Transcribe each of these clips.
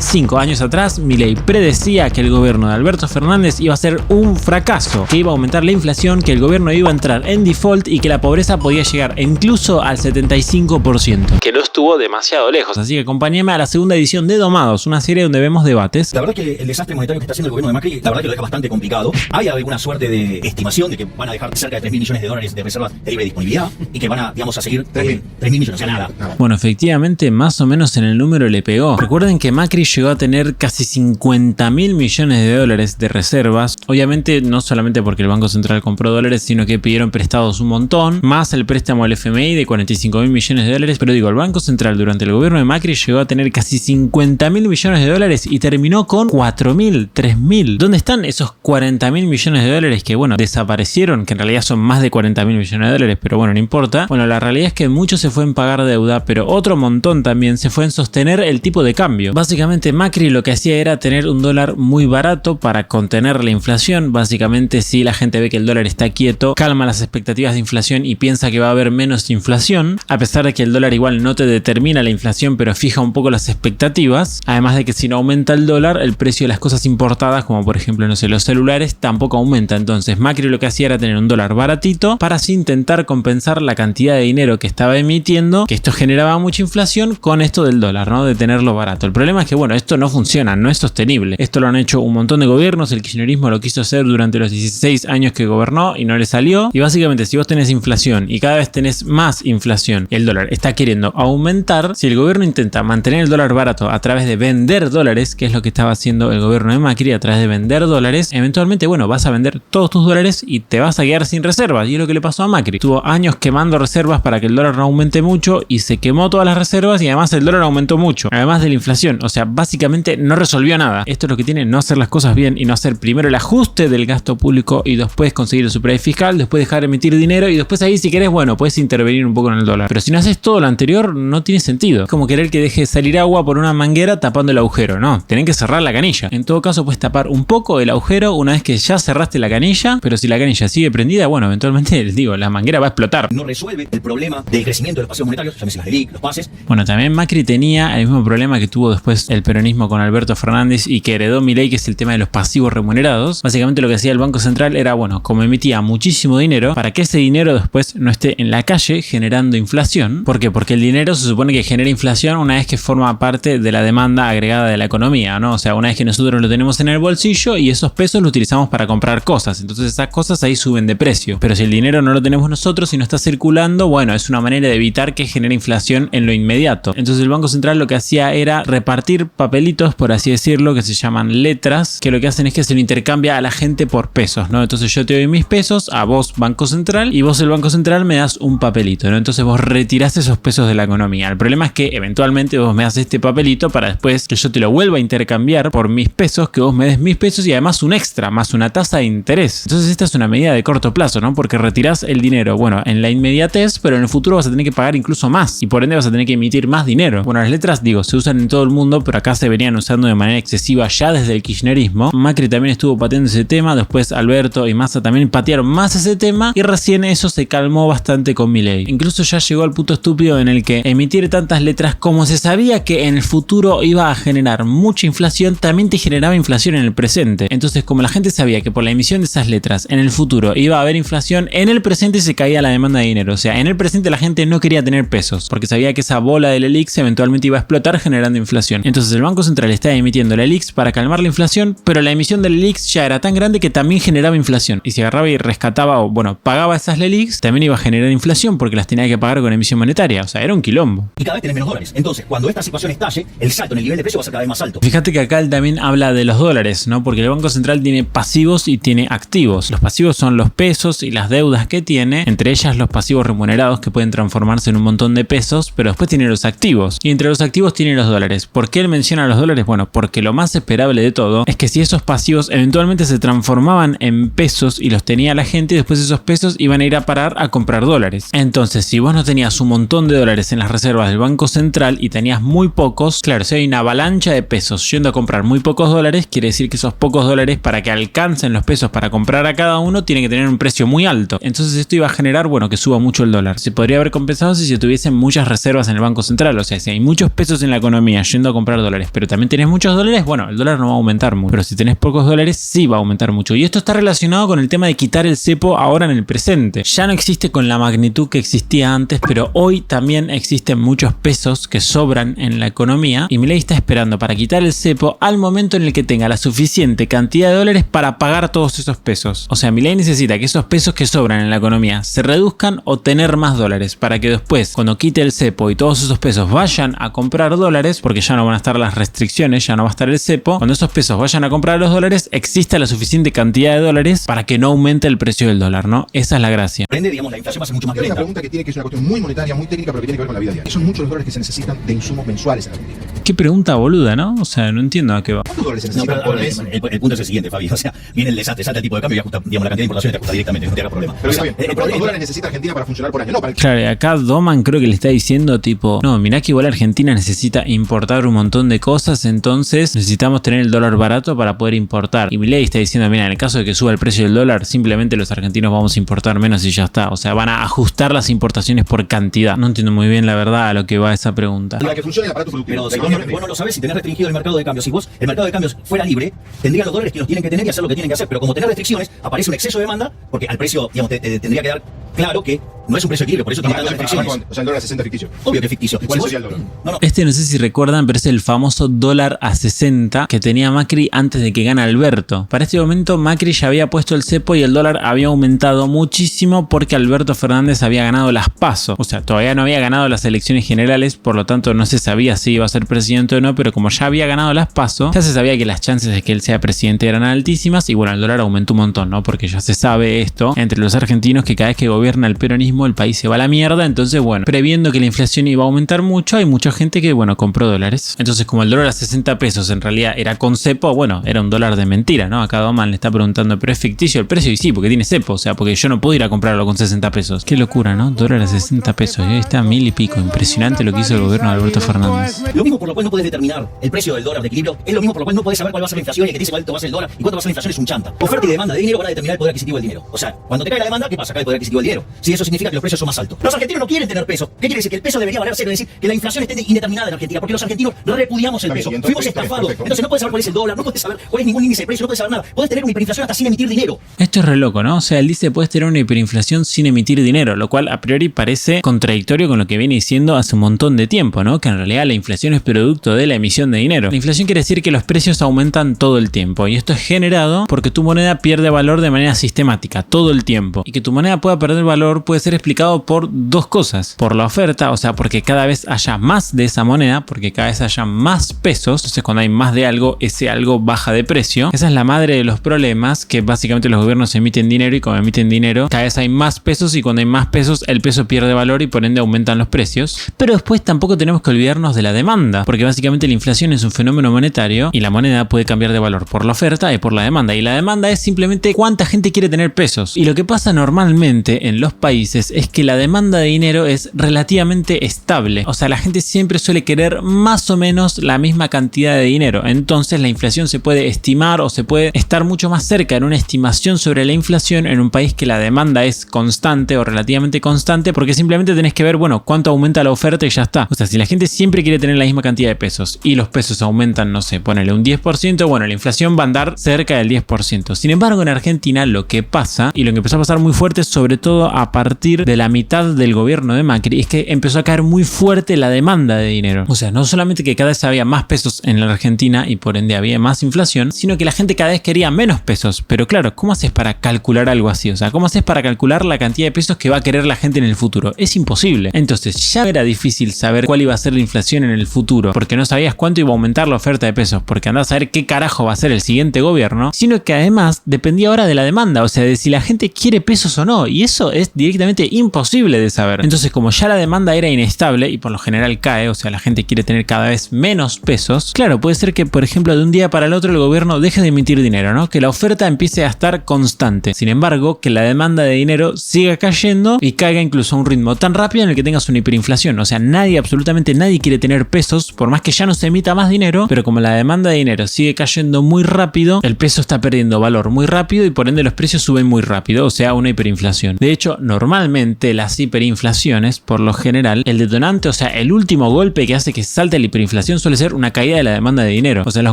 5 años atrás, Milei predecía que el gobierno de Alberto Fernández iba a ser un fracaso, que iba a aumentar la inflación, que el gobierno iba a entrar en default y que la pobreza podía llegar incluso al 75%. Que no estuvo demasiado lejos, así que acompáñeme a la segunda edición de Domados, una serie donde vemos debates. La verdad que el desastre monetario que está haciendo el gobierno de Macri, la verdad que lo deja bastante complicado. Hay alguna suerte de estimación de que van a dejar cerca de 3.000 millones de dólares de reservas de libre disponibilidad y que van a, digamos, a seguir 3.000 millones, o sea, nada. Bueno, efectivamente, más o menos en el número le pegó. Recuerden que Macri llegó a tener casi 50.000 millones de dólares de reservas. Obviamente, no solamente porque el Banco Central compró dólares, sino que pidieron prestados un montón, más el préstamo al FMI de 45.000 millones de dólares. Pero digo, el Banco Central durante el gobierno de Macri llegó a tener casi 50.000 millones de dólares y terminó con 4.000, 3.000. ¿Dónde están esos 40.000 millones de dólares que, bueno, desaparecieron? Que en realidad son más de 40.000 millones de dólares, pero bueno, no importa. Bueno, la realidad es que mucho se fue en pagar deuda, pero otro montón también se fue en sostener el tipo de cambio. Básicamente Macri lo que hacía era tener un dólar muy barato para contener la inflación. Básicamente, si la gente ve que el dólar está quieto, calma las expectativas de inflación y piensa que va a haber menos inflación, a pesar de que el dólar igual no te determina la inflación, pero fija un poco las expectativas. Además de que si no aumenta el dólar, el precio de las cosas importadas, como por ejemplo, no sé, los celulares, tampoco aumenta. Entonces Macri lo que hacía era tener un dólar baratito para así intentar compensar la cantidad de dinero que estaba emitiendo, que esto generaba mucha inflación con esto del dólar, ¿no? De tenerlo barato. El problema es que, bueno, esto no funciona, no es sostenible. Esto lo han hecho un montón de gobiernos, el kirchnerismo lo quiso hacer durante los 16 años que gobernó y no le salió. Y básicamente, si vos tenés inflación y cada vez tenés más inflación y el dólar está queriendo aumentar, si el gobierno intenta mantener el dólar barato a través de vender dólares, que es lo que estaba haciendo el gobierno de Macri, a través de vender dólares, eventualmente, bueno, vas a vender todos tus dólares y te vas a quedar sin reservas. Y es lo que le pasó a Macri. Tuvo años quemando reservas para que el dólar no aumente mucho y se quemó todas las reservas y además el dólar aumentó mucho, además de la inflación. O sea, básicamente no resolvió nada. Esto es lo que tiene no hacer las cosas bien y no hacer primero el ajuste del gasto público y después conseguir el superávit fiscal, después dejar de emitir dinero y después ahí, si querés, bueno, puedes intervenir un poco en el dólar. Pero si no haces todo lo anterior, no tiene sentido. Es como querer que deje salir agua por una manguera tapando el agujero. No, tienen que cerrar la canilla. En todo caso, puedes tapar un poco el agujero una vez que ya cerraste la canilla, pero si la canilla sigue prendida, bueno, eventualmente, les digo, la manguera va a explotar. No resuelve el problema del crecimiento de los pasivos monetarios, llámese las LELIQ, los pases. Bueno, también Macri tenía el mismo problema que tuvo después el peronismo con Alberto Fernández y que heredó Milei, que es el tema de los pasivos remunerados. Básicamente lo que hacía el Banco Central era, bueno, como emitía muchísimo dinero, para que ese dinero después no esté en la calle generando inflación. ¿Por qué? Porque el dinero se supone que genera inflación una vez que forma parte de la demanda agregada de la economía, ¿no? O sea, una vez que nosotros lo tenemos en el bolsillo y esos pesos los utilizamos para comprar cosas. Entonces esas cosas ahí suben de precio. Pero si el dinero no lo tenemos nosotros y no está circulando, bueno, es una manera de evitar que genere inflación en lo inmediato. Entonces el Banco Central lo que hacía era repartir papelitos, por así decirlo, que se llaman letras, que lo que hacen es que se lo intercambia a la gente por pesos, ¿no? Entonces yo te doy mis pesos a vos, Banco Central, y vos, el Banco Central, me das un papelito, ¿no? Entonces vos retirás esos pesos de la economía. El problema es que eventualmente vos me das este papelito para después que yo te lo vuelva a intercambiar por mis pesos, que vos me des mis pesos y además un extra, más una tasa de interés. Entonces esta es una medida de corto plazo, ¿no? Porque retirás el dinero, bueno, en la inmediatez, pero en el futuro vas a tener que pagar incluso más y por ende vas a tener que emitir más dinero. Bueno, las letras, digo, se usan en todo el mundo, pero acá se venían usando de manera excesiva ya desde el kirchnerismo. Macri también estuvo pateando ese tema, después Alberto y Massa también patearon más ese tema y recién eso se calmó bastante con Milei. Incluso ya llegó al punto estúpido en el que emitir tantas letras, como se sabía que en el futuro iba a generar mucha inflación, también te generaba inflación en el presente. Entonces, como la gente sabía que por la emisión de esas letras en el futuro iba a haber inflación, en el presente se caía la demanda de dinero. O sea, en el presente la gente no quería tener pesos porque sabía que esa bola del LELIQ eventualmente iba a explotar generando inflación. Entonces el Banco Central estaba emitiendo la LELIQ para calmar la inflación, pero la emisión del LELIQ ya era tan grande que también generaba inflación. Y si agarraba y rescataba o, bueno, pagaba esas LELIQ, también iba a generar inflación porque las tenía que pagar con emisión monetaria. O sea, era un quilombo. Y cada vez tenés menos dólares. Entonces, cuando esta situación estalle, el salto en el nivel de precio va a ser cada vez más alto. Fíjate que acá él también habla de los dólares, ¿no? Porque el Banco Central tiene pasivos y tiene activos. Los pasivos son los pesos y las deudas que tiene, entre ellas los pasivos remunerados que pueden transformarse en un montón de pesos, pero después tiene los activos. Y entre los activos tiene los dólares. ¿Por qué él menciona los dólares? Bueno, porque lo más esperable de todo es que si esos pasivos eventualmente se transformaban en pesos y los tenía la gente, después esos pesos iban a ir a parar a comprar dólares. Entonces, si vos no tenías un montón de dólares en las reservas del Banco Central y tenías muy pocos, claro, si hay una avalancha de pesos yendo a comprar muy pocos dólares, quiere decir que esos pocos dólares, para que alcancen los pesos para comprar a cada uno, tienen que tener un precio muy alto. Entonces esto iba a generar, bueno, que suba mucho el dólar. Se podría haber compensado si se tuviesen muchas reservas en el Banco Central. O sea, si hay muchos pesos en la economía yendo a comprar dólares dólares, pero también tenés muchos dólares, bueno, el dólar no va a aumentar mucho, pero si tenés pocos dólares sí va a aumentar mucho. Y esto está relacionado con el tema de quitar el cepo ahora en el presente. Ya no existe con la magnitud que existía antes, pero hoy también existen muchos pesos que sobran en la economía y Milei está esperando para quitar el cepo al momento en el que tenga la suficiente cantidad de dólares para pagar todos esos pesos. O sea, Milei necesita que esos pesos que sobran en la economía se reduzcan o tener más dólares para que después, cuando quite el cepo y todos esos pesos vayan a comprar dólares, porque ya no van a estar las restricciones, ya no va a estar el cepo, cuando esos pesos vayan a comprar los dólares, exista la suficiente cantidad de dólares para que no aumente el precio del dólar, ¿no? Esa es la gracia. Digamos, la inflación va a ser mucho más Hay una lenta. pregunta que tiene que es una cuestión muy monetaria, muy técnica, pero que tiene que ver con la vida diaria. Y son muchos los dólares que se necesitan de insumos mensuales en Argentina. Qué pregunta boluda, ¿no? O sea, no entiendo a qué va. ¿Cuántos dólares se No, necesitan pero, por mes? el punto es el siguiente, Fabi. O sea, viene el desastre, salta el tipo de cambio y ajusta, digamos, la cantidad de importaciones te ajusta directamente, no te haga problema. Pero O sea, está bien. Pero ¿cuántos dólares necesita Argentina para funcionar por año? No, para el... Claro, y acá Doman creo que le está diciendo tipo, no, mirá que igual Argentina necesita importar un montón de cosas, entonces necesitamos tener el dólar barato para poder importar. Y Milei está diciendo, mira, en el caso de que suba el precio del dólar, simplemente los argentinos vamos a importar menos y ya está. O sea, van a ajustar las importaciones por cantidad. No entiendo muy bien la verdad a lo que va esa pregunta. Para que funcione el aparato productivo. pero si vos no lo sabés, si tenés restringido el mercado de cambios, si vos el mercado de cambios fuera libre, tendrían los dólares que los tienen que tener y hacer lo que tienen que hacer. Pero como tenés restricciones, aparece un exceso de demanda, porque al precio, digamos, te tendría que dar claro que no es un precio equilibrio, por eso tiene tantas restricciones. O sea, el dólar a 60 ficticio. Obvio que es ficticio. ¿Cuál Si vos- sería el dólar? No, Este no sé si recuerdan, pero es el famoso dólar a 60 que tenía Macri antes de que gane Alberto. Para este momento Macri ya había puesto el cepo y el dólar había aumentado muchísimo porque Alberto Fernández había ganado las PASO. O sea, todavía no había ganado las elecciones generales, por lo tanto no se sabía si iba a ser presidente o no, pero como ya había ganado las PASO, ya se sabía que las chances de que él sea presidente eran altísimas y bueno, el dólar aumentó un montón, ¿no? Porque ya se sabe esto entre los argentinos que cada vez que gobierna el peronismo el país se va a la mierda, entonces bueno, previendo que la inflación iba a aumentar mucho, hay mucha gente que bueno, compró dólares. Entonces como el dólar a 60 pesos en realidad era con cepo, bueno, era un dólar de mentira, ¿no? Acá Doman le está preguntando, pero es ficticio el precio y sí, porque tiene cepo, o sea, porque yo no puedo ir a comprarlo con 60 pesos. Qué locura, ¿no? Dólar a 60 pesos y ahí está 1000 y pico. Impresionante lo que hizo el gobierno de Alberto Fernández. Lo mismo por lo cual no podés determinar el precio del dólar de equilibrio, es lo mismo por lo cual no podés saber cuál va a ser la inflación y que te dice cuánto va a ser el dólar y cuánto va a ser la inflación es un chanta. Oferta y demanda de dinero van a determinar el poder adquisitivo del dinero. O sea, cuando te cae la demanda, ¿qué pasa? Cae el poder adquisitivo del dinero. Si eso significa que los precios son más altos. Los argentinos no quieren tener peso. ¿Qué quiere decir? Que el peso debería valer cero, es decir, que la inflación esté indeterminada en Argentina, porque los argentinos repudiamos el peso. Fuimos estafados. Entonces no podés saber cuál es el dólar, no podés saber cuál es ningún índice de precio, no podés saber nada. Podés tener una hiperinflación hasta sin emitir dinero. Esto es re loco, ¿no? O sea, él dice puedes tener una hiperinflación sin emitir dinero, lo cual a priori parece contradictorio con lo que viene diciendo hace un montón de tiempo, ¿no? Que en realidad la inflación es producto de la emisión de dinero. La inflación quiere decir que los precios aumentan todo el tiempo y esto es generado porque tu moneda pierde valor de manera sistemática todo el tiempo. Y que tu moneda pueda perder valor puede ser explicado por dos cosas. Por la oferta, o sea, porque cada vez haya más de esa moneda, porque cada vez haya más pesos, entonces cuando hay más de algo, ese algo baja de precio. Esa es la madre de los problemas, que básicamente los gobiernos emiten dinero y como emiten dinero, cada vez hay más pesos y cuando hay más pesos, el peso pierde valor y por ende aumentan los precios. Pero después tampoco tenemos que olvidarnos de la demanda, porque básicamente la inflación es un fenómeno monetario y la moneda puede cambiar de valor por la oferta y por la demanda. Y la demanda es simplemente cuánta gente quiere tener pesos. Y lo que pasa normalmente en los países es que la demanda de dinero es relativamente estable. O sea, la gente siempre suele querer más o menos la misma cantidad de dinero. Entonces la inflación se puede estimar o se puede estar mucho más cerca en una estimación sobre la inflación en un país que la demanda es constante o relativamente constante, porque simplemente tenés que ver, bueno, cuánto aumenta la oferta y ya está. O sea, si la gente siempre quiere tener la misma cantidad de pesos y los pesos aumentan, no sé, ponele un 10%, bueno, la inflación va a andar cerca del 10%. Sin embargo, en Argentina lo que pasa, y lo que empezó a pasar muy fuerte, sobre todo a partir de la mitad del gobierno de Macri, es que empezó a caer muy fuerte la demanda de dinero. O sea, no solamente que cada vez había más pesos en la Argentina y por ende había más inflación, sino que la gente cada vez quería menos pesos. Pero claro, ¿cómo haces para calcular algo así? O sea, ¿cómo haces para calcular la cantidad de pesos que va a querer la gente en el futuro? Es imposible. Entonces ya era difícil saber cuál iba a ser la inflación en el futuro, porque no sabías cuánto iba a aumentar la oferta de pesos, porque andás a saber qué carajo va a ser el siguiente gobierno, sino que además dependía ahora de la demanda, o sea, de si la gente quiere pesos o no, y eso es directamente imposible de saber. Entonces, como ya la demanda era inestable y por lo general cae, o sea, la gente quiere tener cada vez menos pesos, claro, puede ser que, por ejemplo, de un día para el otro el gobierno deje de emitir dinero, ¿no? Que la oferta empiece a estar constante. Sin embargo, que la demanda de dinero siga cayendo y caiga incluso a un ritmo tan rápido en el que tengas una hiperinflación. O sea, nadie, absolutamente nadie quiere tener pesos, por más que ya no se emita más dinero, pero como la demanda de dinero sigue cayendo muy rápido, el peso está perdiendo valor muy rápido y por ende los precios suben muy rápido, o sea, una hiperinflación. De hecho, normalmente las hiperinflaciones, por lo general, el detonante, o sea, el último golpe que hace que salte la hiperinflación suele ser una caída de la demanda de dinero. O sea, los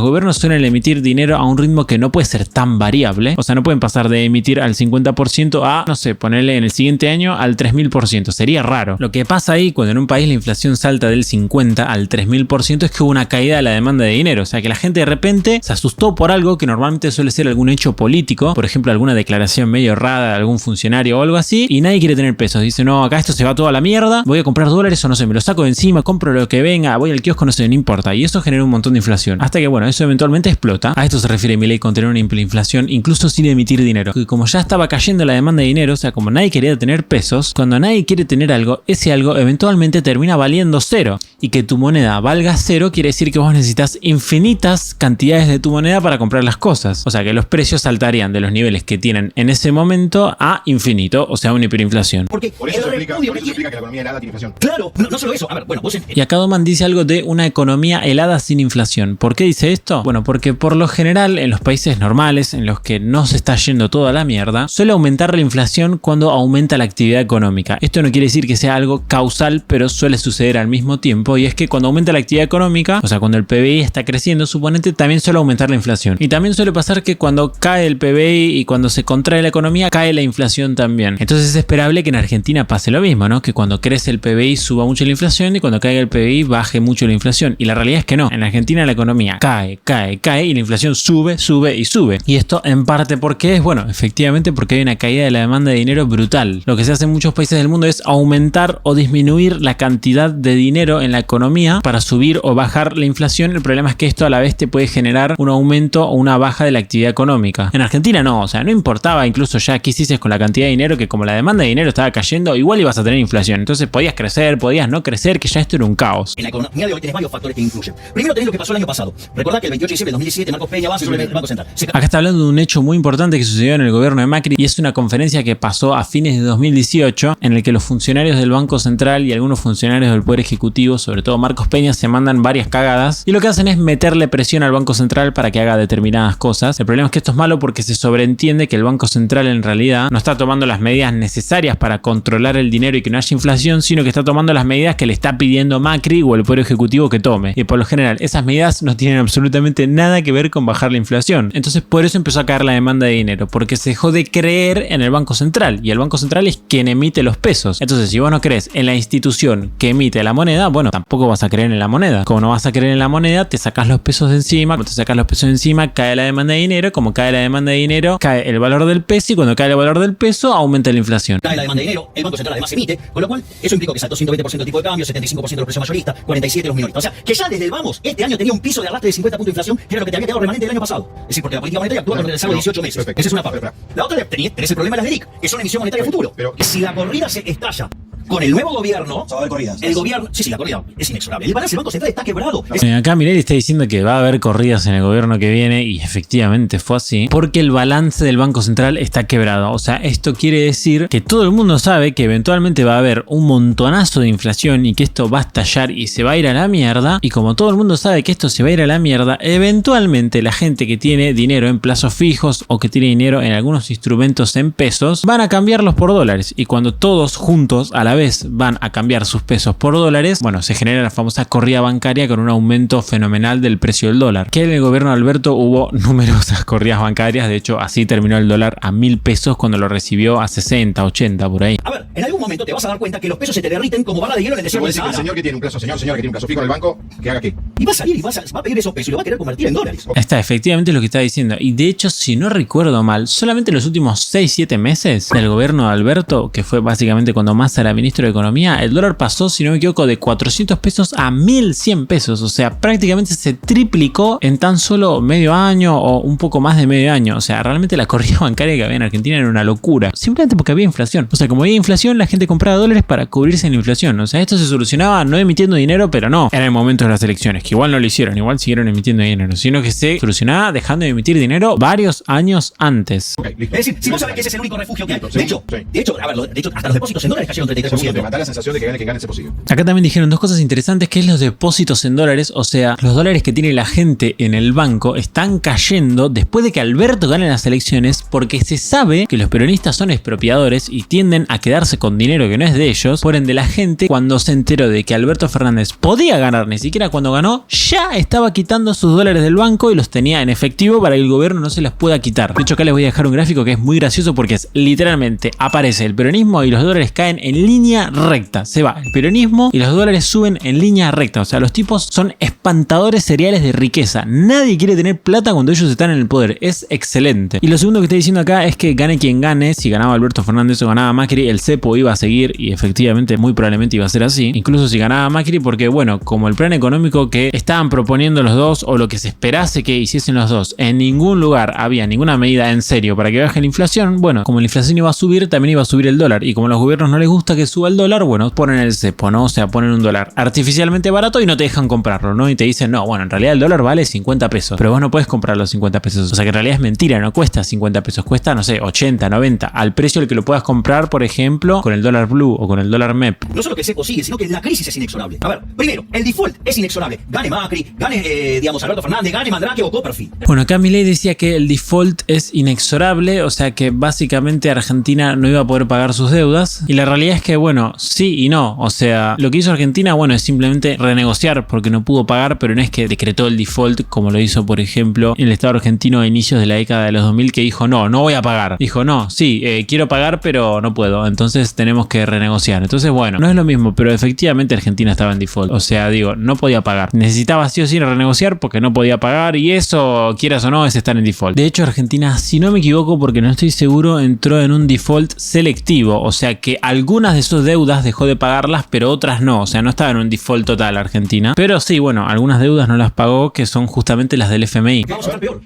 gobiernos suelen emitir dinero a un ritmo que no puede ser tan variable. O sea, no pueden pasar de emitir al 50% a, no sé, ponerle en el siguiente año al 3000%. Sería raro. Lo que pasa ahí cuando en un país la inflación salta del 50 al 3000% es que hubo una caída de la demanda de dinero. O sea, que la gente de repente se asustó por algo que normalmente suele ser algún hecho político. Por ejemplo, alguna declaración medio errada de algún funcionario o algo así. Y nadie quiere tener pesos. Dice, no, acá esto se va toda la mierda. Voy a comprar dólares o no sé, me lo saco de encima, compro lo que venga, voy al kiosco, no sé, no importa. Y eso genera un montón de inflación. Hasta que, bueno, eso eventualmente explota. A esto se refiere Milei con tener una inflación incluso sin emitir dinero. Y como ya estaba cayendo la demanda de dinero, o sea, como nadie quería tener pesos, cuando nadie quiere tener algo, ese algo eventualmente termina valiendo cero. Y que tu moneda valga cero quiere decir que vos necesitas infinitas cantidades de tu moneda para comprar las cosas. O sea, que los precios saltarían de los niveles que tienen en ese momento a infinito, o sea, una hiperinflación. Porque Por eso se explica que la economía helada tiene inflación. Claro, no solo eso. A ver, bueno, vos... Y acá Doman dice algo de una economía helada sin inflación. ¿Por qué dice esto? Bueno, porque por lo general en los países normales, en los que no se está yendo toda la mierda, suele aumentar la inflación cuando aumenta la actividad económica. Esto no quiere decir que sea algo causal, pero suele suceder al mismo tiempo. Y es que cuando aumenta la actividad económica, o sea, cuando el PBI está creciendo, suponete, también suele aumentar la inflación. Y también suele pasar que cuando cae el PBI y cuando se contrae la economía, cae la inflación también. Entonces es esperable que en Argentina pase lo mismo, ¿no? Que cuando crece el PBI suba mucho la inflación y cuando caiga el PBI baje mucho la inflación. Y la realidad es que no. En Argentina la economía cae y la inflación sube y sube. Y esto en parte porque es, bueno, efectivamente porque hay una caída de la demanda de dinero brutal. Lo que se hace en muchos países del mundo es aumentar o disminuir la cantidad de dinero en la economía para subir o bajar la inflación. El problema es que esto a la vez te puede generar un aumento o una baja de la actividad económica. En Argentina no, o sea, no importaba incluso ya qué hicieses con la cantidad de dinero, que como la demanda de dinero estaba cayendo, igual ibas a tener inflación. Entonces podías crecer, podías no crecer, que ya esto era un caos. En la economía de hoy tenés varios factores que influyen. Primero tenés lo que pasó el año pasado. Recordá que el 28 de diciembre de 2017 Marcos Peña va sobre el Banco Central. Acá está hablando de un hecho muy importante que sucedió en el gobierno de Macri y es una conferencia que pasó a fines de 2018 en el que los funcionarios del Banco Central y algunos funcionarios del Poder Ejecutivo, sobre todo Marcos Peña, se mandan varias cagadas y lo que hacen es meterle presión al Banco Central para que haga determinadas cosas. El problema es que esto es malo porque se sobreentiende que el Banco Central en realidad no está tomando las medidas necesarias para controlar el dinero y que no haya inflación, sino que está tomando las medidas que le está pidiendo Macri o el Poder Ejecutivo que tome. Y por lo general esas medidas no tienen absolutamente nada que ver con bajar la inflación. Entonces por eso empezó a caer la demanda de dinero, porque se dejó de creer en el Banco Central y el Banco Central es quien emite los pesos. Entonces si vos no crees en la institución que emite la moneda, bueno, tampoco vas a creer en la moneda. Como no vas a creer en la moneda, te sacas los pesos de encima. Cuando te sacas los pesos de encima, cae la demanda de dinero. Como cae la demanda de dinero, cae el valor del peso y cuando cae el valor del peso, aumenta la inflación. Cae la demanda de dinero, el Banco Central además emite, con lo cual eso implica que saltó 120% el tipo de cambio, 75% de los precios mayoristas, 47% los minoristas. O sea, que ya desde el vamos, este año tenía un piso de arrastre de 50 puntos de inflación, que era lo que te había quedado remanente del año pasado. Es decir, porque la política monetaria actúa con el rezago de 18 meses. Perfecto. Esa es una parte. La otra, tenés el problema de las LELIQ, que son emisión monetaria futuro. Pero- Si la corrida se estalla con el nuevo gobierno, Se va a haber corridas. el gobierno, sí, la corrida es inexorable. El balance del Banco Central está quebrado. Acá Milei está diciendo que va a haber corridas en el gobierno que viene y efectivamente fue así porque el balance del Banco Central está quebrado. O sea, esto quiere decir que todo el mundo sabe que eventualmente va a haber un montonazo de inflación y que esto va a estallar y se va a ir a la mierda. Y como todo el mundo sabe que esto se va a ir a la mierda, eventualmente la gente que tiene dinero en plazos fijos o que tiene dinero en algunos instrumentos en pesos van a cambiarlos por dólares. Y cuando todos juntos a la vez van a cambiar sus pesos por dólares, bueno, se genera la famosa corrida bancaria con un aumento fenomenal del precio del dólar. Que en el gobierno de Alberto hubo numerosas corridas bancarias, de hecho así terminó el dólar a 1000 pesos cuando lo recibió a 60, 80 por ahí. A ver, en algún momento te vas a dar cuenta que los pesos se te derriten como barra de hielo en el Se desierto puede del decir que el Sahara. señor que tiene un plazo, señora que tiene un plazo fijo en el banco, que haga qué. Y va a salir y va a pedir esos pesos y lo va a querer convertir en dólares. Está efectivamente lo que está diciendo. Y de hecho, si no recuerdo mal, solamente en los últimos 6-7 meses del gobierno de Alberto, que fue básicamente cuando Massa era ministro de Economía, el dólar pasó, si no me equivoco, de 400 pesos a 1100 pesos. O sea, prácticamente se triplicó en tan solo medio año o un poco más de medio año. O sea, realmente la corrida bancaria que había en Argentina era una locura. Simplemente porque había inflación. O sea, como había inflación, la gente compraba dólares para cubrirse en la inflación. O sea, esto se solucionaba no emitiendo dinero, pero no en el momento de las elecciones, que igual no lo hicieron, igual siguieron emitiendo dinero, sino que se solucionaba dejando de emitir dinero varios años antes. Ok, listo. Es decir, si vos sabés que ese es el único refugio que hay. Sí, De hecho, sí. hasta los depósitos en dólares cayeron 33%. segundo tema, da la sensación de que gane quien gane, se posible. Acá también dijeron dos cosas interesantes, que es los depósitos en dólares, o sea, los dólares que tiene la gente en el banco están cayendo después de que Alberto gane las elecciones, porque se sabe que los peronistas son expropiadores y tienden a quedarse con dinero que no es de ellos. Por ende, la gente, cuando se enteró de que Alberto Fernández podía ganar, ni siquiera cuando ganó, ya estaba quitando sus dólares del banco y los tenía en efectivo para que el gobierno no se los pueda quitar. De hecho, acá les voy a dejar un gráfico que es muy gracioso porque es literalmente aparece el peronismo y los dólares caen en línea recta. Se va el peronismo y los dólares suben en línea recta. O sea, los tipos son espantadores seriales de riqueza. Nadie quiere tener plata cuando ellos están en el poder. Es excelente. Y lo segundo que está diciendo acá es que gane quien gane, si ganaba Alberto Fernández o ganaba Macri, el cepo iba a seguir, y efectivamente muy probablemente iba a ser así. Incluso si ganaba Macri, porque bueno, como el plan económico que estaban proponiendo los dos o lo que se esperase que hiciesen los dos, en ningún lugar había ninguna medida en serio para que baje la inflación. Bueno, como la inflación iba a subir, también iba a subir el dólar, y como a los gobiernos no les gusta que suba el dólar, bueno, ponen el cepo, ¿no? O sea, ponen un dólar artificialmente barato y no te dejan comprarlo, ¿no? Y te dicen, no, bueno, en realidad el dólar vale 50 pesos, pero vos no puedes comprar los 50 pesos. O sea que en realidad es mentira, no cuesta 50 pesos, cuesta, no sé, 80, 90, al precio al que lo puedas comprar, por ejemplo, con el dólar blue o con el dólar MEP. No solo que el cepo sigue, sino que la crisis es inexorable. A ver, primero, el default es inexorable. Gane Macri, gane, digamos, Alberto Fernández, gane Mandrake o Copperfield. Bueno, acá Milei decía que el default es inexorable, o sea que básicamente Argentina no iba a poder pagar sus deudas, y la realidad es que, bueno, sí y no. O sea, lo que hizo Argentina, bueno, es simplemente renegociar porque no pudo pagar, pero no es que decretó el default como lo hizo, por ejemplo, el Estado argentino a inicios de la década de los 2000, que dijo, no voy a pagar. Dijo, no, sí, quiero pagar, pero no puedo, entonces tenemos que renegociar. Entonces, bueno, no es lo mismo, pero efectivamente Argentina estaba en default. O sea, digo, no podía pagar. Necesitaba sí o sí renegociar porque no podía pagar, y eso, quieras o no, es estar en default. De hecho, Argentina, si no me equivoco, porque no estoy seguro, entró en un default selectivo. O sea que algunas de sus deudas dejó de pagarlas, pero otras no. O sea, no estaba en un default total Argentina. Pero sí, bueno, algunas deudas no las pagó, que son justamente las del FMI. Vamos a ver peor.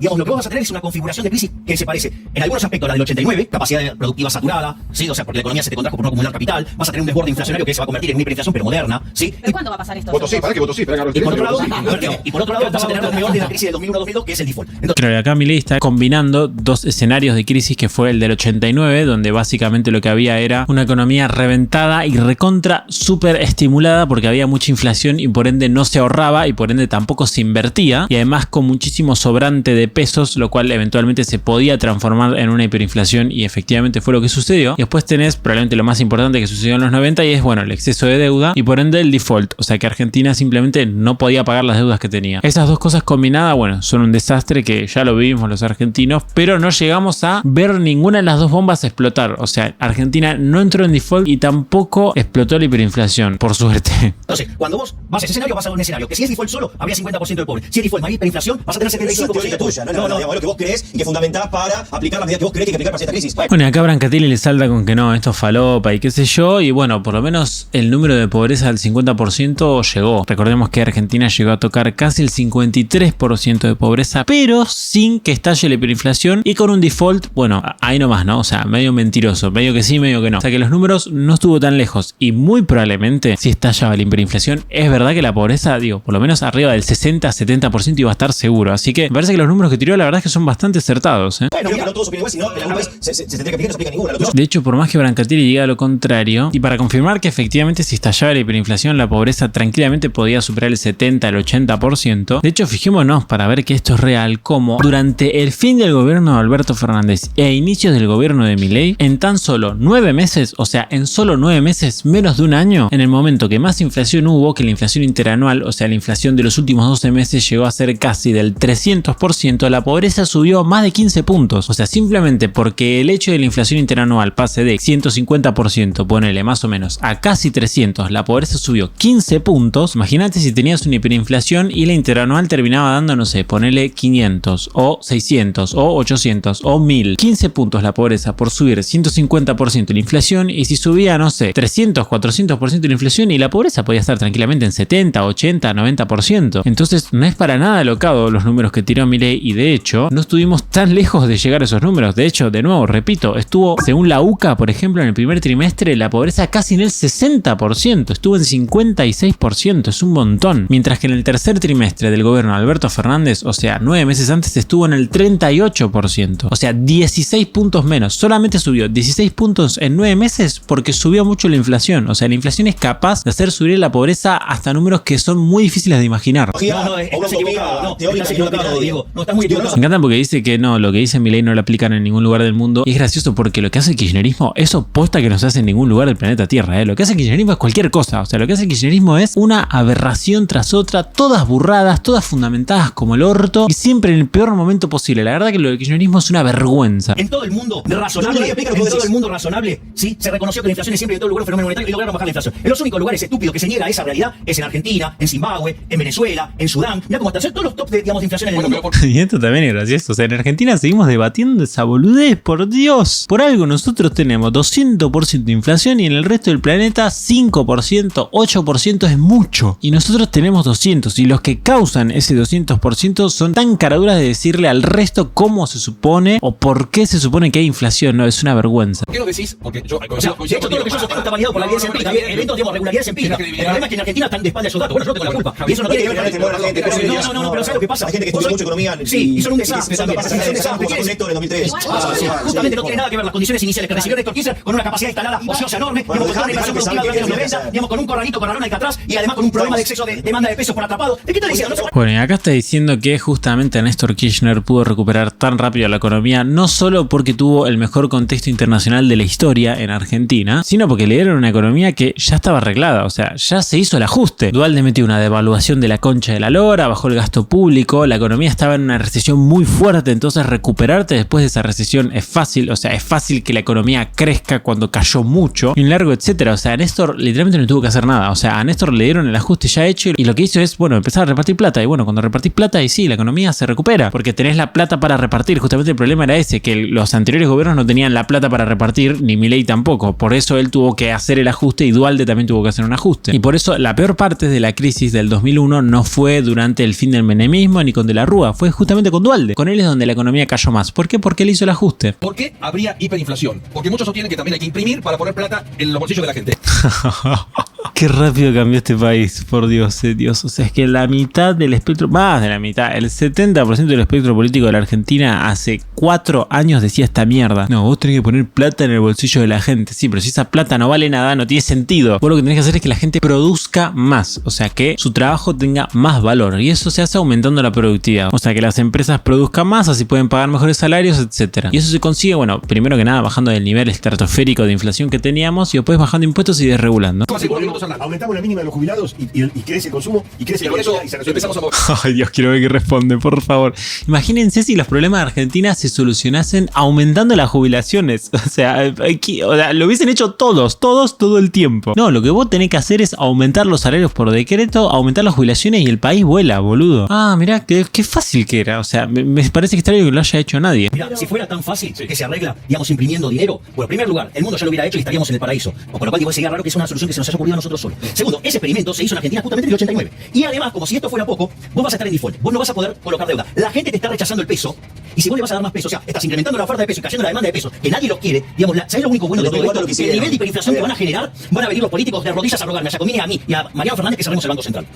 Digamos, lo que vamos a tener es una configuración de crisis que se parece en algunos aspectos a la del 89, capacidad productiva saturada, ¿sí? O sea, porque la economía se te contrajo por no acumular capital, vas a tener un desborde inflacionario que se va a convertir en una hiperinflación pero moderna, ¿sí? ¿Pero cuándo va a pasar esto? Voto sí, para que voto sí, para que Y por otro lado, vas a tener lo peor de la crisis del 2001-2002, que es el default. Entonces, Claro, acá Milei está combinando dos escenarios de crisis, que fue el del 89, donde básicamente lo que había era una economía reventada y recontra súper estimulada porque había mucha inflación y por ende no se ahorraba y por ende tampoco se invertía, y además con muchísimo sobrante de pesos, lo cual eventualmente se podía transformar en una hiperinflación, y efectivamente fue lo que sucedió. Y después tenés probablemente lo más importante que sucedió en los 90, y es, bueno, el exceso de deuda y por ende el default. O sea que Argentina simplemente no podía pagar las deudas que tenía. Esas dos cosas combinadas, bueno, son un desastre que ya lo vivimos los argentinos, pero no llegamos a ver ninguna de las dos bombas explotar. O sea, Argentina no entró en default y tampoco explotó la hiperinflación, por suerte. entonces, cuando vos vas a ese escenario, vas a un escenario que si es default solo, habría 50% de pobre. Si es default más hiperinflación, vas a tener 75% de pobre. No, digamos, lo que vos crees y que fundamentás para aplicar las medidas que vos crees que hay que aplicar para esta crisis. Bueno, y acá Brancatelli le salta con que no, esto es falopa y qué sé yo, y bueno, por lo menos el número de pobreza del 50% llegó. Recordemos que Argentina llegó a tocar casi el 53% de pobreza, pero sin que estalle la hiperinflación y con un default, bueno, ahí nomás, ¿no? O sea, medio mentiroso, medio que sí, medio que no. O sea que los números no estuvo tan lejos, y muy probablemente si estallaba la hiperinflación, es verdad que la pobreza, digo, por lo menos arriba del 60-70% iba a estar seguro. Así que me parece que los números que tiró la verdad es que son bastante acertados, ¿eh? Bueno, no todos opinan igual, sino alguna vez se tendría que aplicar, no se aplica ninguna. Lo tuyo. De hecho, por más que Brancatelli diga lo contrario, y para confirmar que efectivamente si estallaba la hiperinflación, la pobreza tranquilamente podía superar el 70, el 80%. De hecho, fijémonos para ver que esto es real, como durante el fin del gobierno de Alberto Fernández e inicios del gobierno de Milei, en tan solo 9 meses, o sea, en solo 9 meses, menos de un año, en el momento que más inflación hubo, que la inflación interanual, o sea, la inflación de los últimos 12 meses llegó a ser casi del 300%, la pobreza subió más de 15 puntos. O sea, simplemente porque el hecho de la inflación interanual pase de 150%, ponele más o menos, a casi 300, la pobreza subió 15 puntos. Imagínate si tenías una hiperinflación y la interanual terminaba dando, no sé, ponele 500 o 600 o 800 o 1000. 15 puntos la pobreza por subir 150% la inflación, y si subía, no sé, 300, 400% la inflación, y la pobreza podía estar tranquilamente en 70, 80, 90%. Entonces no es para nada alocado los números que tiró Milei, y de hecho no estuvimos tan lejos de llegar a esos números. De hecho, de nuevo, repito, estuvo, según la UCA, por ejemplo, en el primer trimestre la pobreza casi en el 60%, estuvo en 56%, es un montón. Mientras que en el tercer trimestre del gobierno de Alberto Fernández, o sea, 9 meses antes, estuvo en el 38%, o sea, 16 puntos menos. Solamente subió 16 puntos en 9 meses porque subió mucho la inflación. O sea, la inflación es capaz de hacer subir la pobreza hasta números que son muy difíciles de imaginar. No, estás equivocado, estás equivocado, Diego. No, estás muy equivocado. Me encanta porque dice que no, lo que dice Milei no lo aplican en ningún lugar del mundo. Y es gracioso porque lo que hace el kirchnerismo, eso posta que no se hace en ningún lugar del planeta Tierra. Lo que hace el kirchnerismo es cualquier cosa. O sea, lo que hace el kirchnerismo es una aberración tras otra, todas burradas, todas fundamentadas como el orto y siempre en el peor momento posible. La verdad que lo del kirchnerismo es una vergüenza. En todo el mundo razonable, sí, se reconoció que la inflación es siempre de todo lugar un fenómeno monetario y lograron bajar la inflación. En los únicos lugares estúpidos que se niega a esa realidad es en Argentina, en Zimbabue, en Venezuela, en Sudán. Mira cómo están todos los top de inflación en el mundo. Y esto también es gracioso. O sea, en Argentina seguimos debatiendo esa boludez, por Dios. Por algo nosotros tenemos 200% de inflación y en el resto del planeta 5%, 8% es mucho. Y nosotros tenemos 200 y los que causan ese 200% son tan caraduras de decirle al resto cómo se supone o por qué se supone que hay inflación. No, es una vergüenza. ¿Por qué lo decís? Porque yo O sea, de hecho, todo lo que yo sostengo está validado por la evidencia empírica. Eventos, digamos, regularidades empíricas. El problema es que en Argentina están de espalda esos datos. Bueno, yo no tengo la culpa. Y eso no tiene que ver con la gente. No, pero ¿sabes lo que pasa? Hay gente que estudia mucho economía. Sí, y son un desastre. Pensando Son un desastre. con Néstor en 2003. Justamente no tiene nada que ver las condiciones iniciales que recibió Néstor Kirchner con una capacidad instalada ociosa enorme, con una inflación productiva de los años 90, con un corralón Alcatraz y además con un problema de exceso de demanda de pesos por atrapado. ¿De qué estás diciendo? Bueno, y acá está diciendo que justamente Néstor Kirchner pudo recuperar tan rápido la economía, no solo porque tuvo el mejor contexto internacional de la historia en Argentina, sino porque le dieron una economía que ya estaba arreglada, o sea, ya se hizo el ajuste. Duhalde metió una devaluación de la concha de la lora, bajó el gasto público, la economía estaba en una recesión muy fuerte, entonces recuperarte después de esa recesión es fácil, o sea, es fácil que la economía crezca cuando cayó mucho, y un largo etcétera. O sea, Néstor literalmente no tuvo que hacer nada, o sea, a Néstor le dieron el ajuste ya hecho y lo que hizo es, bueno, empezar a repartir plata, y bueno, cuando repartís plata y sí, la economía se recupera, porque tenés la plata para repartir. Justamente el problema era ese, que los anteriores gobiernos no tenían la plata para repartir, ni Milei tampoco, por eso él tuvo que hacer el ajuste y Duhalde también tuvo que hacer un ajuste. Y por eso la peor parte de la crisis del 2001 no fue durante el fin del menemismo ni con De la Rúa, fue justamente con Duhalde. Con él es donde la economía cayó más. ¿Por qué? Porque él hizo el ajuste. ¿Por qué habría hiperinflación? Porque muchos sostienen que también hay que imprimir para poner plata en los bolsillos de la gente. Qué rápido cambió este país, por Dios, Dios. O sea, es que la mitad del espectro, más de la mitad, el 70% del espectro político de la Argentina hace 4 años decía esta mierda. No, vos tenés que poner plata en el bolsillo de la gente. Sí, pero si esa plata no vale nada, no tiene sentido. Vos lo que tenés que hacer es que la gente produzca más. O sea, que su trabajo tenga más valor. Y eso se hace aumentando la productividad. O sea, que las empresas produzcan más, así pueden pagar mejores salarios, etc. Y eso se consigue, bueno, primero que nada bajando del nivel estratosférico de inflación que teníamos y después bajando impuestos y desregulando. Aumentamos la mínima de los jubilados y crece el consumo y crece la economía y se resuelve. Empezamos a Ay, Dios, quiero ver qué responde, por favor. Imagínense si los problemas de Argentina se solucionasen aumentando las jubilaciones. O sea, lo hubiesen hecho todos, todo el tiempo. No, lo que vos tenés que hacer es aumentar los salarios por decreto, aumentar las jubilaciones y el país vuela, boludo. Ah, mirá, qué fácil que era. O sea, me parece que extraño que no lo haya hecho nadie. Mira, si fuera tan fácil que se arregla, digamos, imprimiendo dinero, bueno, en primer lugar, el mundo ya lo hubiera hecho y estaríamos en el paraíso. O con lo cual digo, sería raro que sea una solución que se nos haya ocurrido a nosotros solos. Segundo, ese experimento se hizo en Argentina justamente en el 89. Y además, como si esto fuera poco, vos vas a estar en default. Vos no vas a poder colocar deuda. La gente te está rechazando el peso. Y si vos le vas a dar más peso, o sea, estás incrementando la oferta de peso y cayendo la demanda de peso, que nadie lo quiere, digamos, ¿sabés lo único bueno de todo esto? Que el nivel de hiperinflación que van a generar, van a venir los políticos de rodillas a rogarme a Giacomini, a mí y a Mariano Fernández que cerremos el Banco Central.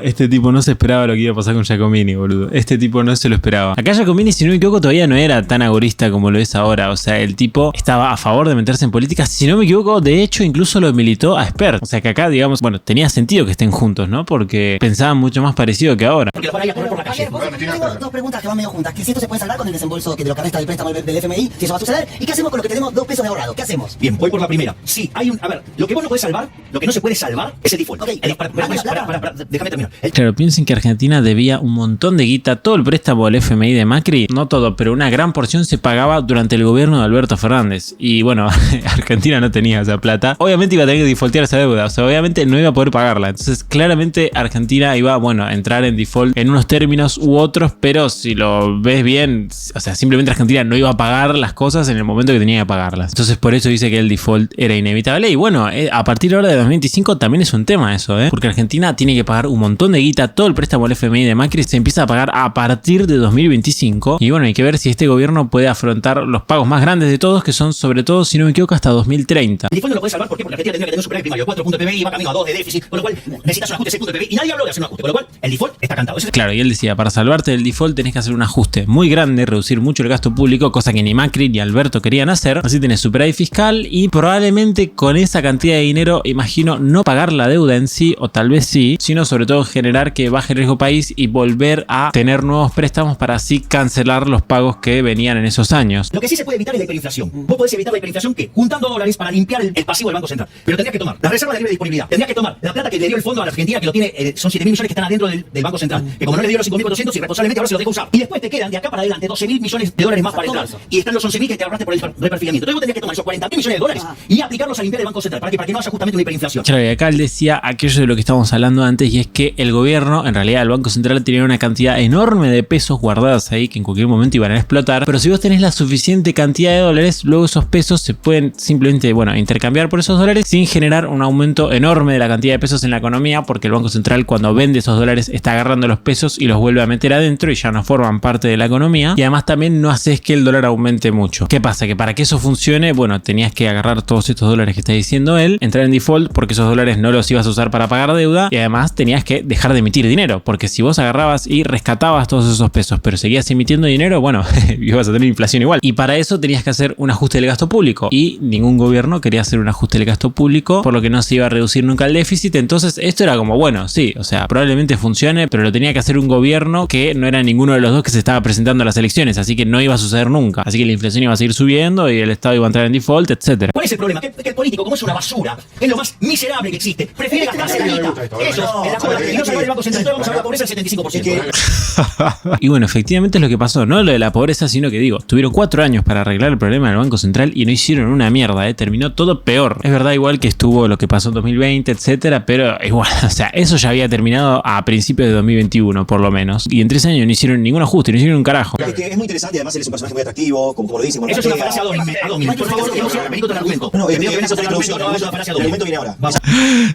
Este tipo no se esperaba lo que iba a pasar con Giacomini, boludo. Este tipo no se lo esperaba. Acá Giacomini, si no me equivoco, todavía no era tan agorista como lo es ahora. O sea, el tipo estaba a favor de meterse en política. Si no me equivoco, de hecho, incluso lo militó a Spert. O sea, que acá, digamos, bueno, tenía sentido que estén juntos, ¿no? Porque pensaban mucho más parecido que ahora. Porque los van a ir a correr por la calle. Tengo dos preguntas que van medio juntas. Que si esto se puede salvar con el desembolso que de lo que resta del préstamo del FMI, si eso va a suceder, y qué hacemos con lo que tenemos 2 pesos de ahorrado, ¿qué hacemos? Bien, voy por la primera. Sí, hay un... A ver, lo que vos no podés salvar, lo que no se puede salvar es el default. Ok, Déjame terminar. Claro, piensen que Argentina debía un montón de guita. Todo el préstamo del FMI de Macri, no todo, pero una gran porción se pagaba durante el gobierno de Alberto Fernández. Y bueno, Argentina no tenía esa plata. Obviamente iba a tener que defaultear esa deuda. O sea, obviamente no iba a poder pagarla. Entonces, claramente Argentina iba, bueno, a entrar en default en unos términos u otros, pero si lo ves bien, o sea, simplemente Argentina no iba a pagar las cosas en el momento que tenía que pagarlas. Entonces, por eso dice que el default era inevitable. Y bueno, a partir de ahora de 2025 también es un tema eso, porque Argentina tiene tiene que pagar un montón de guita. Todo el préstamo del FMI de Macri se empieza a pagar a partir de 2025. Y bueno, hay que ver si este gobierno puede afrontar los pagos más grandes de todos, que son sobre todo, si no me equivoco, hasta 2030. El default no lo puede salvar, ¿por qué? Porque la Argentina tendría que tener un superávit primario de 4 puntos de PBI y va camino a 2 de déficit, con lo cual necesitas un ajuste de 6 puntos de PBI y nadie habló de hacer un ajuste, con lo cual el default está cantado. Claro, y él decía, para salvarte del default tenés que hacer un ajuste muy grande, reducir mucho el gasto público, cosa que ni Macri ni Alberto querían hacer. Así tenés superávit fiscal y probablemente con esa cantidad de dinero, imagino, no pagar la deuda en sí, o tal vez sí, sino sobre todo generar que baje el riesgo país y volver a tener nuevos préstamos para así cancelar los pagos que venían en esos años. Lo que sí se puede evitar es la hiperinflación. Vos podés evitar la hiperinflación que juntando dólares para limpiar el pasivo del Banco Central. Pero tendrías que tomar la reserva de libre disponibilidad, tendrías que tomar la plata que le dio el fondo a la Argentina, que lo tiene, son 7.000 millones que están adentro del Banco Central, que como no le dio los 5.400, irresponsablemente ahora se los deja usar. Y después te quedan de acá para adelante 12.000 millones de dólares más para entrar. Y están los 11.000 que te ahorraste por el reperfilamiento. Entonces vos tendrías que tomar esos 40.000 millones de dólares y aplicarlos a limpiar el Banco Central. ¿Para qué? Para que no haya justamente una hiperinflación. Claro, y acá él decía aquello de lo que estábamos hablando antes, y es que el gobierno, en realidad el Banco Central, tenía una cantidad enorme de pesos guardados ahí que en cualquier momento iban a explotar, pero si vos tenés la suficiente cantidad de dólares, luego esos pesos se pueden simplemente, bueno, intercambiar por esos dólares sin generar un aumento enorme de la cantidad de pesos en la economía, porque el Banco Central cuando vende esos dólares está agarrando los pesos y los vuelve a meter adentro y ya no forman parte de la economía, y además también no haces que el dólar aumente mucho. ¿Qué pasa? Que para que eso funcione, bueno, tenías que agarrar todos estos dólares que está diciendo él, entrar en default porque esos dólares no los ibas a usar para pagar deuda, y además tenías que dejar de emitir dinero, porque si vos agarrabas y rescatabas todos esos pesos pero seguías emitiendo dinero, bueno, ibas a tener inflación igual, y para eso tenías que hacer un ajuste del gasto público, y ningún gobierno quería hacer un ajuste del gasto público, por lo que no se iba a reducir nunca el déficit. Entonces esto era como, bueno, sí, o sea, probablemente funcione, pero lo tenía que hacer un gobierno que no era ninguno de los dos que se estaba presentando a las elecciones, así que no iba a suceder nunca, así que la inflación iba a seguir subiendo y el Estado iba a entrar en default, etcétera. ¿Cuál es el problema? Que el político, como es una basura, es lo más miserable que existe, prefiere gastarse la guita. Eso, en la cola, y no salvar el Banco Central. Entonces vamos a ver la pobreza del 75%. Y bueno, efectivamente es lo que pasó, no lo de la pobreza, sino que digo, tuvieron 4 años para arreglar el problema del Banco Central y no hicieron una mierda, terminó todo peor. Es verdad, igual que estuvo lo que pasó en 2020, etcétera, pero igual, o sea, eso ya había terminado a principios de 2021, por lo menos. Y en 3 años no hicieron ningún ajuste, no hicieron un carajo. Es que es muy interesante, además él es un personaje muy atractivo, como lo dice. Eso es una falacia Adomin. Por favor, que no sea Benito el argumento. No, Te pido que vengas a hacer el argumento, no es una falacia el Adomin. argumento viene ahora.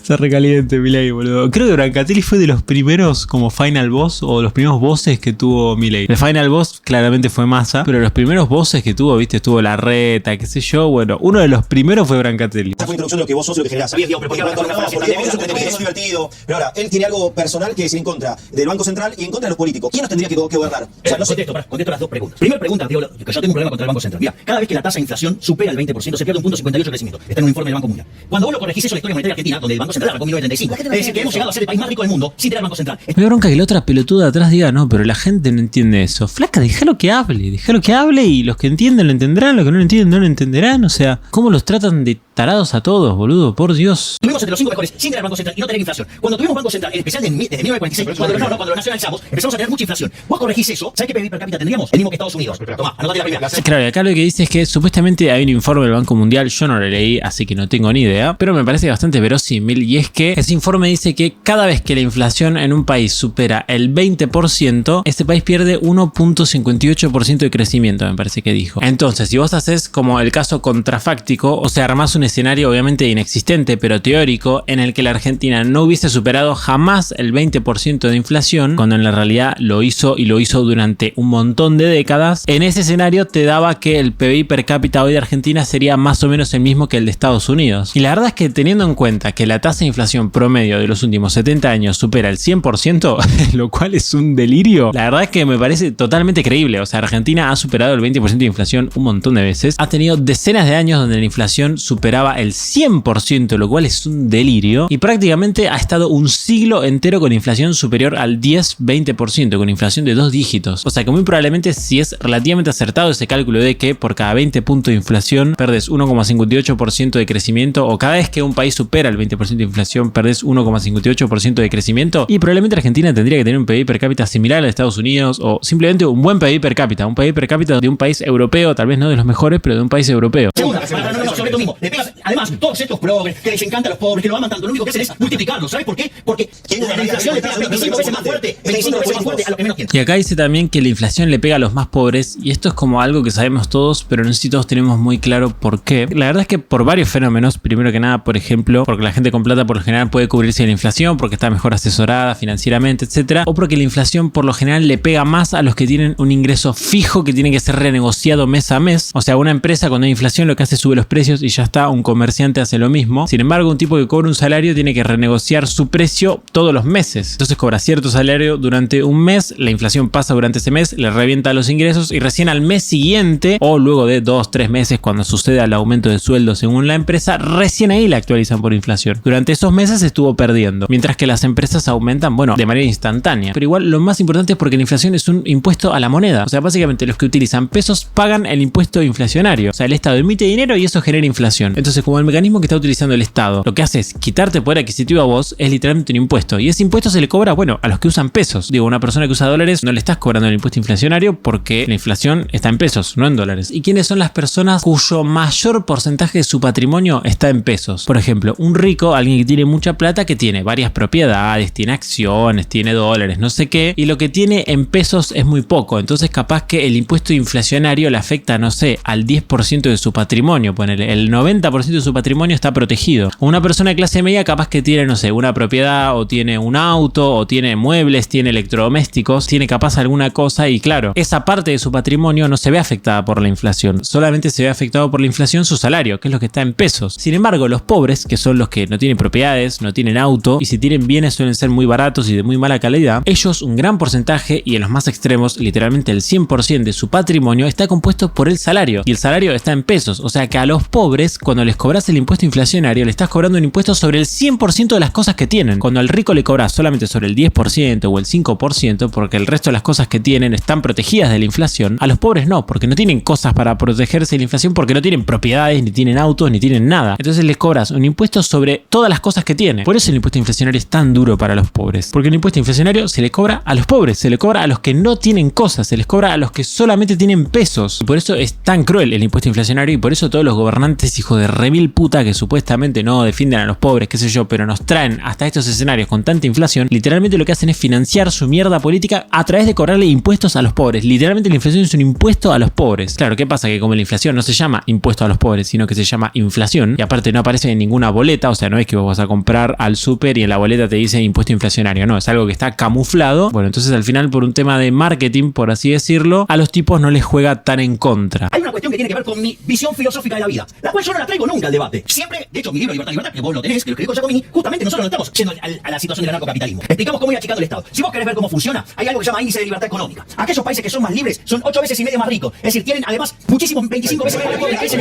Se recaliente, Milei, boludo. Creo que Brancatelli fue de los primeros como final boss, o los primeros bosses que tuvo Milei. El final boss claramente fue Massa, pero los primeros bosses que tuvo, viste, estuvo Larreta, qué sé yo, bueno, uno de los primeros fue Brancatelli. Esa fue introducción de lo que vos sos y lo que generás. Sabías, Diego, pero ¿por qué hablas con una falacia? Porque vos sos un entretenido, sos divertido. Pero ahora, él tiene algo personal que es en contra del Banco Central y en contra de los políticos. ¿Quién nos tendría que gobernar? O sea, no sé. Contesto las dos preguntas. Primera pregunta, Diego, que yo tengo un problema contra el Banco Central. Mira, cada vez que la tasa de inflación supera el 20%, se pierde un punto 58 de crecimiento. Está en un informe del Banco Mundial. Cuando vos lo corregís eso en la historia monetaria argentina, donde el Banco Central arrancó en 1935, es decir, que hemos llegado a ser el país más rico del mundo sin tener Banco Central. Me da bronca que la otra pelotuda atrás diga, no, pero la gente no entiende eso. Flaca, déjalo que hable y los que entienden lo entenderán, los que no lo entienden no lo entenderán. O sea, ¿cómo los tratan de tarados a todos, boludo? Por Dios. Tuvimos entre los 5 mejores sin tener Banco Central y no tener inflación. Cuando tuvimos Banco Central, en especial desde 1946, cuando lo nacionalizamos, empezamos a tener mucha inflación. Vos corregís eso, ¿sabés qué PIB per cápita tendríamos? El mismo que Estados Unidos. Tomá, anotate la primera. Claro, y acá lo que dice es que supuestamente hay un informe del Banco Mundial, yo no lo leí, así que no tengo ni idea, pero me parece bastante verosímil, y es que ese informe dice que cada vez que la inflación en un país supera el 20%, ese país pierde 1.58% de crecimiento, me parece que dijo. Entonces, si vos haces como el caso contrafáctico, o sea, armás un escenario obviamente inexistente, pero teórico, en el que la Argentina no hubiese superado jamás el 20% de inflación, cuando en la realidad lo hizo y lo hizo durante un montón de décadas, en ese escenario te daba que el PBI per cápita hoy de Argentina sería más o menos el mismo que el de Estados Unidos. Y la verdad es que teniendo en cuenta que la tasa de inflación promedio de los últimos 70 años supera el 100%, lo cual es un delirio, la verdad es que me parece totalmente creíble. O sea, Argentina ha superado el 20% de inflación un montón de veces, ha tenido decenas de años donde la inflación superaba el 100%, lo cual es un delirio, y prácticamente ha estado un siglo entero con inflación superior al 10-20%, con inflación de 2 dígitos. O sea que muy probablemente, si es relativamente acertado ese cálculo de que por cada 20 puntos de inflación perdes 1,58% de crecimiento, o cada vez que un país supera el 20% de inflación perdes 1,58% de crecimiento, y probablemente Argentina tendría que tener un PIB per cápita similar al de Estados Unidos, o simplemente un buen PIB per cápita, un PIB per cápita de un país europeo, tal vez no de los mejores, pero de un país europeo. Segunda, no, sobre esto mismo. Le pegas, además, todos estos progres que les encanta a los pobres, que lo aman tanto, lo único que hacen es multiplicarlos. ¿Sabes por qué? Porque la inflación le pega 25 veces más fuerte, 25 veces más fuerte a lo que menos tienen. Y acá dice también que la inflación le pega a los más pobres, y esto es como algo que sabemos todos, pero no sé si todos tenemos muy claro por qué. La verdad es que por varios fenómenos. Primero que nada, por ejemplo, porque la gente con plata por lo general puede cubrirse de la inflación inflación porque está mejor asesorada financieramente, etcétera, o porque la inflación por lo general le pega más a los que tienen un ingreso fijo que tiene que ser renegociado mes a mes. O sea, una empresa cuando hay inflación lo que hace es sube los precios y ya está. Un comerciante hace lo mismo. Sin embargo, un tipo que cobra un salario tiene que renegociar su precio todos los meses. Entonces cobra cierto salario durante un mes, la inflación pasa durante ese mes, le revienta los ingresos y recién al mes siguiente o luego de 2-3 meses cuando suceda el aumento de sueldo según la empresa, recién ahí la actualizan por inflación. Durante esos meses estuvo perdiendo, mientras que las empresas aumentan, bueno, de manera instantánea. Pero igual lo más importante es porque la inflación es un impuesto a la moneda. O sea, básicamente los que utilizan pesos pagan el impuesto inflacionario. O sea, el Estado emite dinero y eso genera inflación. Entonces, como el mecanismo que está utilizando el Estado lo que hace es quitarte poder adquisitivo a vos, es literalmente un impuesto. Y ese impuesto se le cobra, bueno, a los que usan pesos. Digo, una persona que usa dólares no le estás cobrando el impuesto inflacionario porque la inflación está en pesos, no en dólares. ¿Y quiénes son las personas cuyo mayor porcentaje de su patrimonio está en pesos? Por ejemplo, un rico, alguien que tiene mucha plata, que tiene varias propiedades, tiene acciones, tiene dólares, no sé qué, y lo que tiene en pesos es muy poco. Entonces capaz que el impuesto inflacionario le afecta, no sé, al 10% de su patrimonio. Ponele, el 90% de su patrimonio está protegido. Una persona de clase media capaz que tiene, no sé, una propiedad o tiene un auto o tiene muebles, tiene electrodomésticos, tiene capaz alguna cosa y claro, esa parte de su patrimonio no se ve afectada por la inflación. Solamente se ve afectado por la inflación su salario, que es lo que está en pesos. Sin embargo, los pobres, que son los que no tienen propiedades, no tienen auto y si tienen bienes suelen ser muy baratos y de muy mala calidad, ellos un gran porcentaje y en los más extremos, literalmente el 100% de su patrimonio está compuesto por el salario y el salario está en pesos. O sea que a los pobres, cuando les cobras el impuesto inflacionario, le estás cobrando un impuesto sobre el 100% de las cosas que tienen. Cuando al rico le cobras solamente sobre el 10% o el 5%, porque el resto de las cosas que tienen están protegidas de la inflación, a los pobres no, porque no tienen cosas para protegerse de la inflación, porque no tienen propiedades, ni tienen autos, ni tienen nada. Entonces les cobras un impuesto sobre todas las cosas que tienen. Por eso el impuesto inflacionario es tan duro para los pobres, porque el impuesto inflacionario se le cobra a los pobres, se le cobra a los que no tienen cosas, se les cobra a los que solamente tienen pesos. Y por eso es tan cruel el impuesto inflacionario y por eso todos los gobernantes hijos de remil puta que supuestamente no defienden a los pobres, qué sé yo, pero nos traen hasta estos escenarios con tanta inflación, literalmente lo que hacen es financiar su mierda política a través de cobrarle impuestos a los pobres. Literalmente la inflación es un impuesto a los pobres. Claro, ¿qué pasa? Que como la inflación no se llama impuesto a los pobres, sino que se llama inflación y aparte no aparece en ninguna boleta, o sea, no es que vos vas a comprar al súper y en la boleta te dice impuesto inflacionario, no, es algo que está camuflado. Bueno, entonces al final por un tema de marketing, por así decirlo, a los tipos no les juega tan en contra. Hay una cuestión que tiene que ver con mi visión filosófica de la vida, la cual yo no la traigo nunca al debate. Siempre, de hecho, mi libro Libertad, que vos lo tenés, que lo escribí con Giacomini, justamente nosotros no estamos yendo a la situación del anarcocapitalismo. Explicamos cómo ir achicando el Estado. Si vos querés ver cómo funciona, hay algo que se llama índice de libertad económica. Aquellos países que son más libres son 8 veces y medio más ricos. Es decir, tienen además muchísimos, 25 veces más pobres que ese.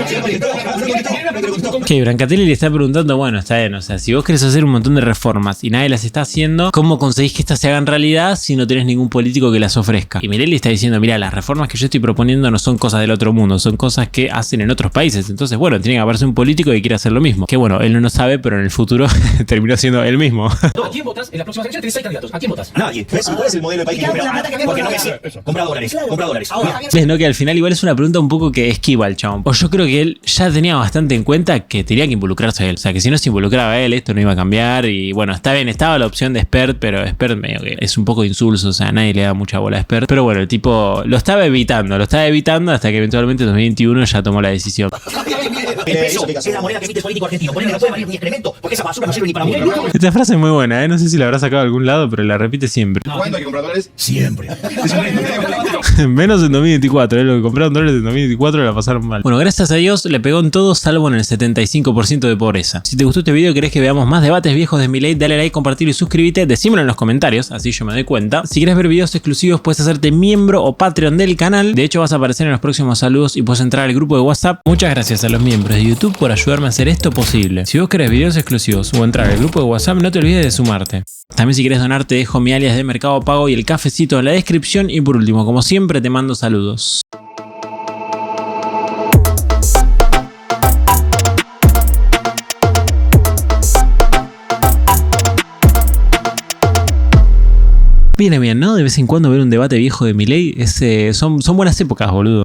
Que Brancatelli le está preguntando, bueno, está bien, o sea, si vos querés hacer un montón de reformas y nadie las está haciendo, ¿cómo conseguís que estas se hagan realidad si no tenés ningún político que las ofrezca? Y Milei le está diciendo, mira, las reformas que yo estoy proponiendo no son cosas del otro mundo, son cosas que hacen en otros países. Entonces, bueno, tiene que haberse un político que quiera hacer lo mismo. Que bueno, él no lo sabe, pero en el futuro terminó siendo él mismo. ¿A quién votas? En las próximas elecciones tenés 6 candidatos. ¿A quién votas? A nadie. ¿Ves? ¿Cuál es el modelo de país que Claro, la plata que había porque no con me la- sé. Compra dólares, compra dólares. Ahora, ¿Ves, no? Que al final igual es una pregunta un poco que esquiva el chabón. O yo creo que él ya tenía bastante en cuenta que tenía que involucrarse a él. O sea, que si no se involucraba a él, esto no iba a cambiar. Y bueno, está bien, estaba la opción de Spert, pero Spert medio que es un poco insulso. O sea, nadie le da mucha bola a Spert. Pero bueno, el tipo lo estaba evitando hasta que eventualmente en 2021 ya tomó la decisión. el peso es la moneda que emite el político argentino. Ponele, no puede valer ni excremento, porque esa basura no sirve ni para morir. Esta frase es muy buena, ¿eh? No sé si la habrá sacado de algún lado, pero la repite siempre. ¿Cuándo hay que comprar dólares? Siempre. Menos en 2024, lo que compraron dólares en 2024 la pasaron mal. Bueno, gracias a Dios le pegó en todo salvo en el 75% de pobreza. Si te gustó este video y querés que veamos más debates viejos de Milei, dale like, compartir y suscríbete, decímelo en los comentarios, así yo me doy cuenta. Si querés ver videos exclusivos puedes hacerte miembro o Patreon del canal, de hecho vas a aparecer en los próximos saludos y puedes entrar al grupo de WhatsApp. Muchas gracias a los miembros de YouTube por ayudarme a hacer esto posible. Si vos querés videos exclusivos o entrar al grupo de WhatsApp, no te olvides de sumarte. También si querés donar te dejo mi alias de Mercado Pago y el cafecito en la descripción y por último, como siempre, te mando saludos. Viene bien, ¿no? De vez en cuando ver un debate viejo de Milei son buenas épocas, boludo.